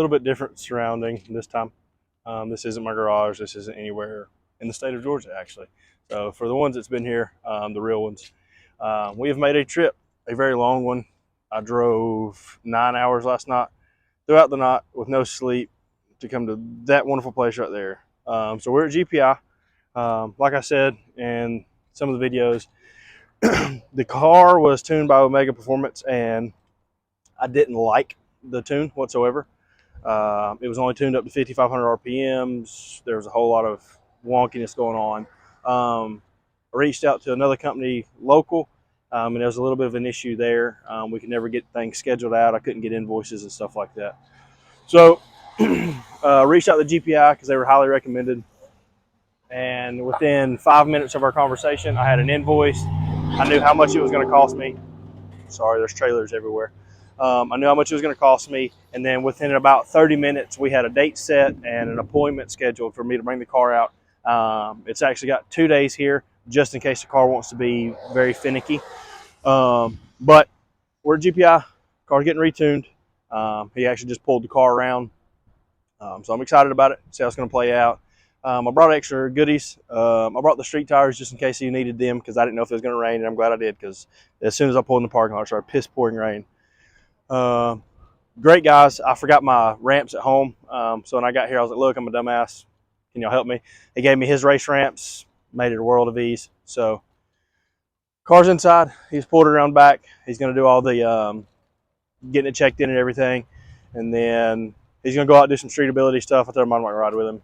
little bit different surrounding this time. This isn't my garage. This isn't anywhere in the state of Georgia, actually. So for the ones that's been here, the real ones, we have made a trip, a very long one. I drove 9 hours last night, throughout the night with no sleep, to come to that wonderful place right there. So we're at GPI. Like I said in some of the videos, the car was tuned by Omega Performance, and I didn't like the tune whatsoever. It was only tuned up to 5,500 RPMs. There was a whole lot of wonkiness going on. I reached out to another company local, and there was a little bit of an issue there. We could never get things scheduled out. I couldn't get invoices and stuff like that. So reached out to GPI because they were highly recommended. And within 5 minutes of our conversation, I had an invoice. I knew how much it was going to cost me. Sorry, there's trailers everywhere. I knew how much it was going to cost me, and then within about 30 minutes, we had a date set and an appointment scheduled for me to bring the car out. It's actually got 2 days here, just in case the car wants to be very finicky. But we're at GPI. Car's getting retuned. He actually just pulled the car around, so I'm excited about it. See how it's going to play out. I brought extra goodies. I brought the street tires just in case you needed them, because I didn't know if it was going to rain, and I'm glad I did, because as soon as I pulled in the parking lot, it started piss pouring rain. Great guys. I forgot my ramps at home, so when I got here, I was like, look, I'm a dumbass. Can y'all help me? He gave me his race ramps, made it a world of ease. So car's inside. He's pulled it around back. He's going to do all the getting it checked in and everything, and then he's going to go out and do some streetability stuff. I told him I might ride with him.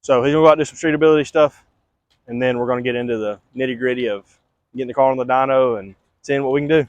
So he's going to go out and do some streetability stuff, and then we're going to get into the nitty-gritty of getting the car on the dyno and seeing what we can do.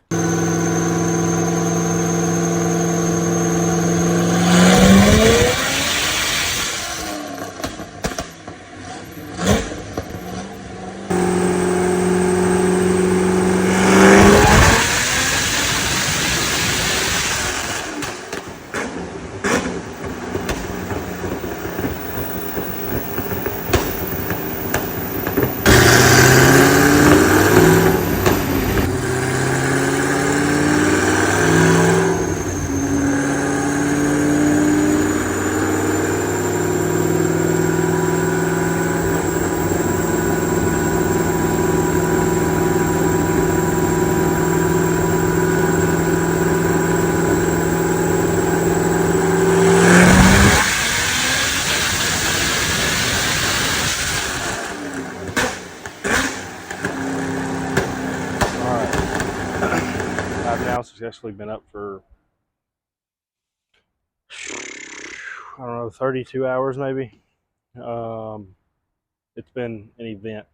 I've successfully been up for, I don't know, 32 hours maybe. It's been an event.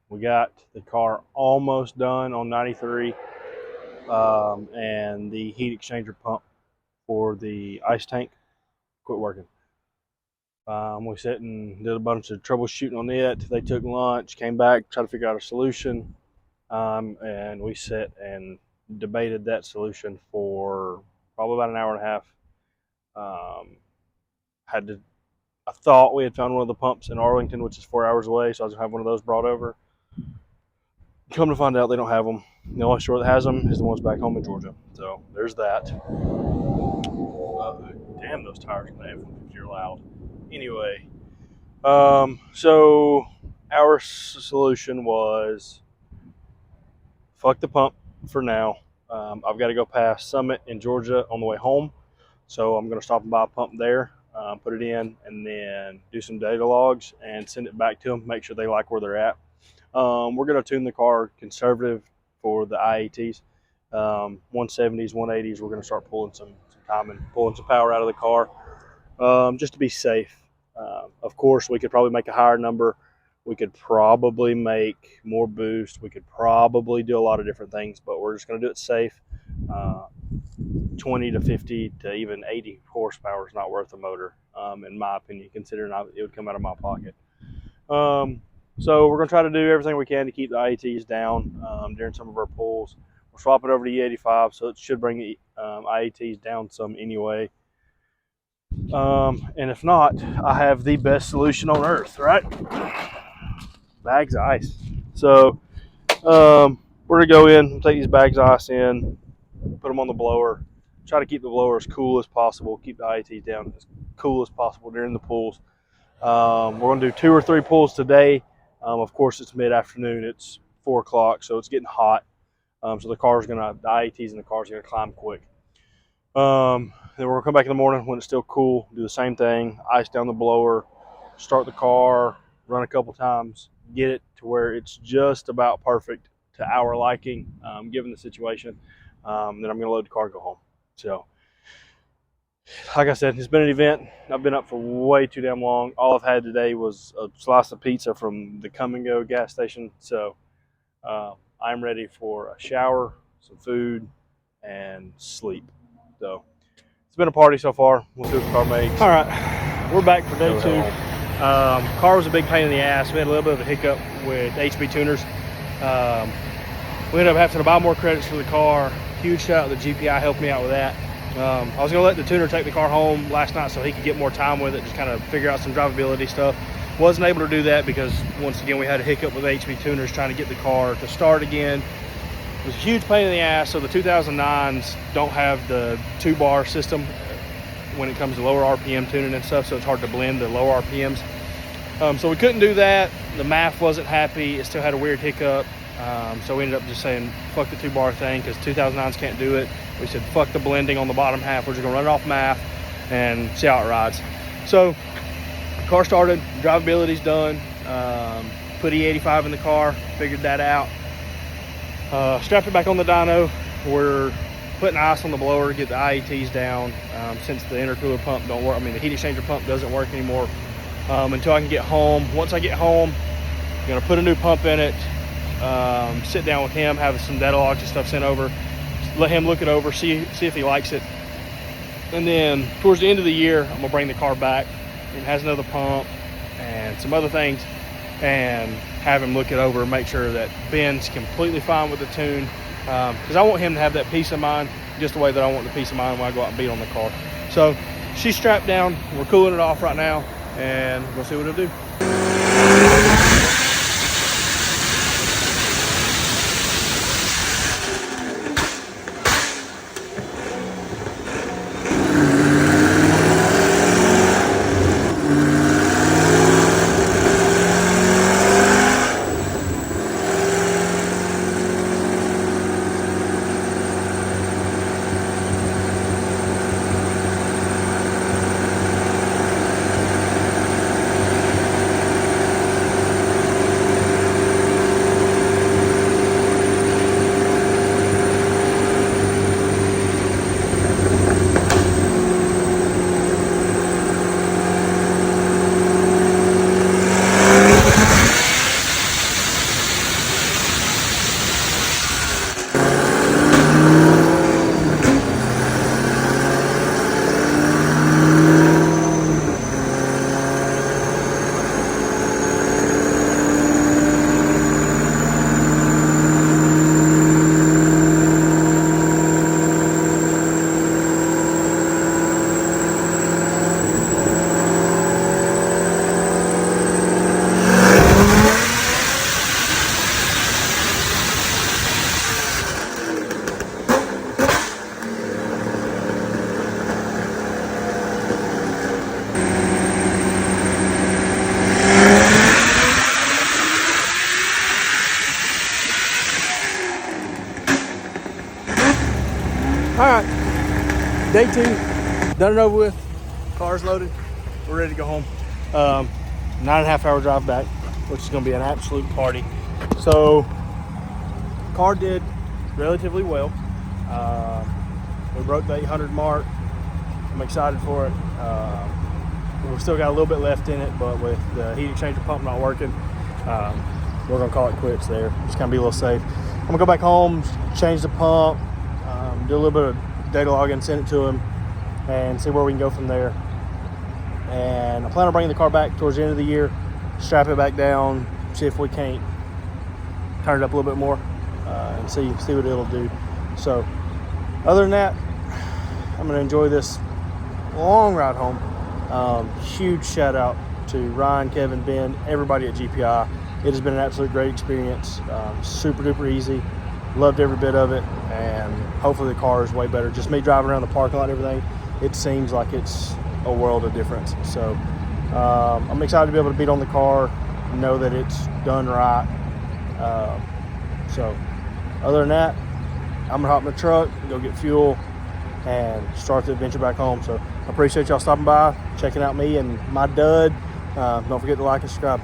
We got the car almost done on 93, and the heat exchanger pump for the ice tank quit working. We sat and did a bunch of troubleshooting on it. They took lunch, came back, tried to figure out a solution, and we sat and debated that solution for probably about an hour and a half. I thought we had found one of the pumps in Arlington, which is 4 hours away, so I was gonna have one of those brought over. Come to find out, they don't have them. The only store that has them is the ones back home in Georgia. So there's that. Damn, those tires on the F-150 are loud. Anyway, so our solution was fuck the pump for now. I've got to go past Summit in Georgia on the way home, so I'm going to stop and buy a pump there, put it in, and then do some data logs and send it back to them, make sure they like where they're at. We're going to tune the car conservative for the IATs, 170s, 180s. We're going to start pulling some time and pulling some power out of the car, just to be safe. Of course, we could probably make a higher number. We could probably make more boost. We could probably do a lot of different things, but we're just going to do it safe. 20 to 50 to even 80 horsepower is not worth a motor, in my opinion, considering it would come out of my pocket. So we're going to try to do everything we can to keep the IATs down during some of our pulls. We're swapping over to E85, so it should bring the IATs down some anyway. And if not, I have the best solution on earth, right? Bags of ice. So we're going to go in, take these bags of ice in, put them on the blower, try to keep the blower as cool as possible, keep the IATs down as cool as possible during the pulls. We're going to do 2 or 3 pulls today. Of course, it's mid-afternoon. It's 4 o'clock, so it's getting hot. So the IATs in the car is going to climb quick. Then we're going to come back in the morning when it's still cool, do the same thing, ice down the blower, start the car, run a couple times, get it to where it's just about perfect to our liking, given the situation. Then I'm going to load the car and go home. So, like I said, it's been an event. I've been up for way too damn long. All I've had today was a slice of pizza from the Come and Go gas station. So I'm ready for a shower, some food, and sleep. So it's been a party so far. We'll see what the car makes. All right, we're back for day 2. Car was a big pain in the ass. We had a little bit of a hiccup with HP tuners. We ended up having to buy more credits for the car. Huge shout out to GPI, helped me out with that. I was going to let the tuner take the car home last night so he could get more time with it, just kind of figure out some drivability stuff. Wasn't able to do that because, once again, we had a hiccup with HP tuners trying to get the car to start again. It was a huge pain in the ass. So the 2009s don't have the 2-bar system when it comes to lower RPM tuning and stuff, so it's hard to blend the lower RPMs. So we couldn't do that. The MAF wasn't happy. It still had a weird hiccup. So we ended up just saying, fuck the 2-bar thing, because 2009s can't do it. We said, fuck the blending on the bottom half. We're just gonna run it off MAF and see how it rides. So car started, drivability's done. Put E85 in the car, figured that out. Strapped it back on the dyno. We're putting ice on the blower to get the IATs down, since the intercooler pump don't work. I mean, the heat exchanger pump doesn't work anymore until I can get home. Once I get home, I'm gonna put a new pump in it, sit down with him, have some data logs and stuff sent over, let him look it over, see if he likes it. And then towards the end of the year, I'm gonna bring the car back. It has another pump and some other things, and have him look it over, make sure that Ben's completely fine with the tune, because I want him to have that peace of mind just the way that I want the peace of mind when I go out and beat on the car. So she's strapped down, we're cooling it off right now, and we'll see what it'll do. All right, day 2, done and over with. Car's loaded, we're ready to go home. 9.5 hour drive back, which is gonna be an absolute party. So, car did relatively well. We broke the 800 mark. I'm excited for it. We've still got a little bit left in it, but with the heat exchanger pump not working, we're gonna call it quits there. Just kind of be a little safe. I'm gonna go back home, change the pump, do a little bit of data logging, send it to him, and see where we can go from there. And I plan on bringing the car back towards the end of the year, strap it back down, see if we can't turn it up a little bit more, and see what it'll do. So other than that, I'm gonna enjoy this long ride home. Huge shout out to Ryan, Kevin, Ben, everybody at GPI. It has been an absolute great experience. Super duper easy. Loved every bit of it. and hopefully the car is way better. Just me driving around the parking lot and everything, it seems like it's a world of difference. So I'm excited to be able to beat on the car, know that it's done right. So other than that, I'm gonna hop in the truck, go get fuel, and start the adventure back home. So I appreciate y'all stopping by, checking out me and my dud. Don't forget to like and subscribe.